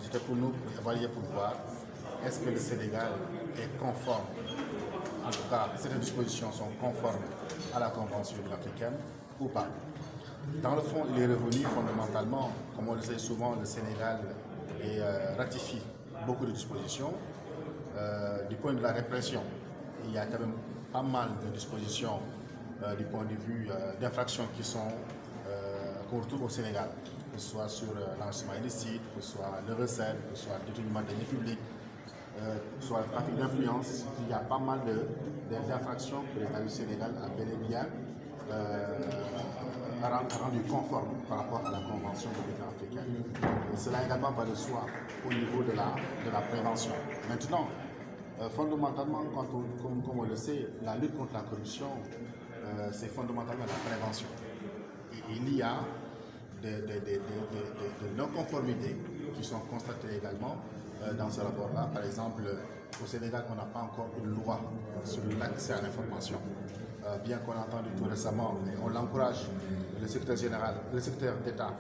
c'était pour nous évaluer pour voir est-ce que le Sénégal est conforme, en tout cas certaines dispositions sont conformes à la Convention africaine ou pas. Dans le fond, il est revenu fondamentalement, comme on le sait souvent, le Sénégal ratifie beaucoup de dispositions. Du point de la répression, il y a quand même pas mal de dispositions du point de vue d'infractions qu'on retrouve au Sénégal, que ce soit sur l'enrichissement illicite, que ce soit le recel, que ce soit le détournement des deniers publics, que ce soit le trafic d'influence. Il y a pas mal d'infractions que l'État du Sénégal a bel et bien rendu conforme par rapport à la Convention de l'Union africaine. Et cela également va de soi au niveau de la prévention. Maintenant, fondamentalement, comme on le sait, la lutte contre la corruption, c'est fondamentalement la prévention. Et il y a des non-conformités qui sont constatées également dans ce rapport-là. Par exemple, au Sénégal, on n'a pas encore une loi sur l'accès à l'information. Bien qu'on a entendu tout récemment, on l'encourage, le secrétaire général, le secrétaire d'État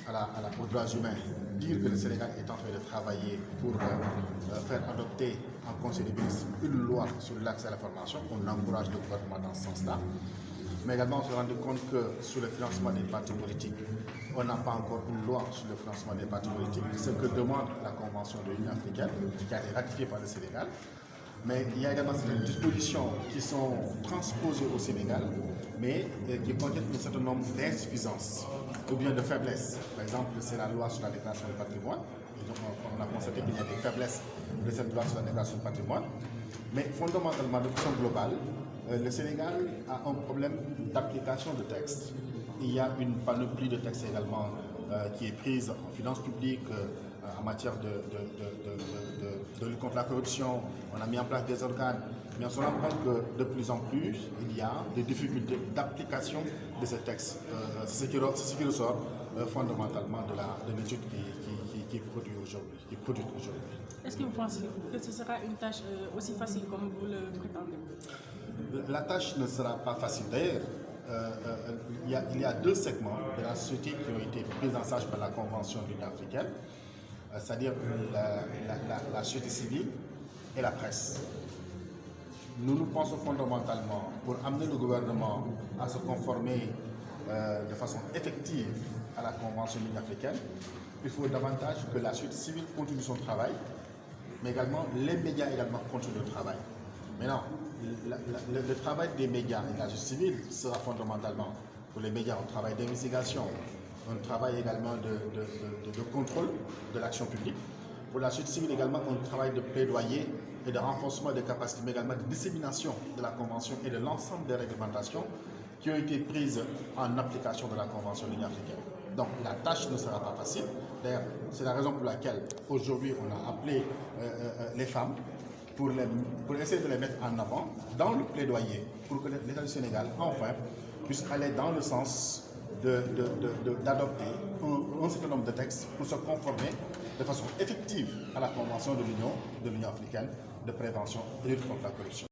aux droits humains, dire que le Sénégal est en train de travailler pour faire adopter en Conseil des ministres une loi sur l'accès à l'information. On encourage le gouvernement dans ce sens-là. Mais également, on se rend compte que sur le financement des partis politiques, on n'a pas encore une loi sur le financement des partis politiques, ce que demande la Convention de l'Union africaine, qui a été ratifiée par le Sénégal. Mais il y a également certaines dispositions qui sont transposées au Sénégal, mais qui contiennent un certain nombre d'insuffisances ou bien de faiblesses. Par exemple, c'est la loi sur la déclaration du patrimoine. Et donc, on a constaté qu'il y a des faiblesses de cette loi sur la déclaration du patrimoine. Mais fondamentalement, de façon globale, le Sénégal a un problème d'application de textes. Il y a une panoplie de textes également qui est prise en finances publiques, en matière de lutte contre la corruption. On a mis en place des organes, mais on se rend compte que de plus en plus, il y a des difficultés d'application de ces textes. C'est ce qui ressort fondamentalement de l'étude qui est produite aujourd'hui. Est-ce que vous pensez que ce sera une tâche aussi facile comme vous le prétendez? La tâche ne sera pas facile. D'ailleurs, il y a deux segments de la société qui ont été pris en charge par la Convention de l'Union africaine, c'est-à-dire la société civile et la presse. Nous pensons fondamentalement, pour amener le gouvernement à se conformer de façon effective à la Convention de l'Union africaine, il faut davantage que la société civile continue son travail, mais également les médias également continuent le travail. Maintenant, le travail des médias et de la justice civile sera fondamentalement pour les médias un travail d'investigation, un travail également de contrôle de l'action publique. Pour la société civile également un travail de plaidoyer et de renforcement des capacités, mais également de dissémination de la Convention et de l'ensemble des réglementations qui ont été prises en application de la Convention de l'Union africaine. Donc la tâche ne sera pas facile. D'ailleurs, c'est la raison pour laquelle aujourd'hui on a appelé les femmes pour essayer de les mettre en avant dans le plaidoyer pour que l'État du Sénégal, enfin, puisse aller dans le sens d'adopter un certain nombre de textes pour se conformer de façon effective à la Convention de l'Union africaine de prévention et de lutte contre la corruption.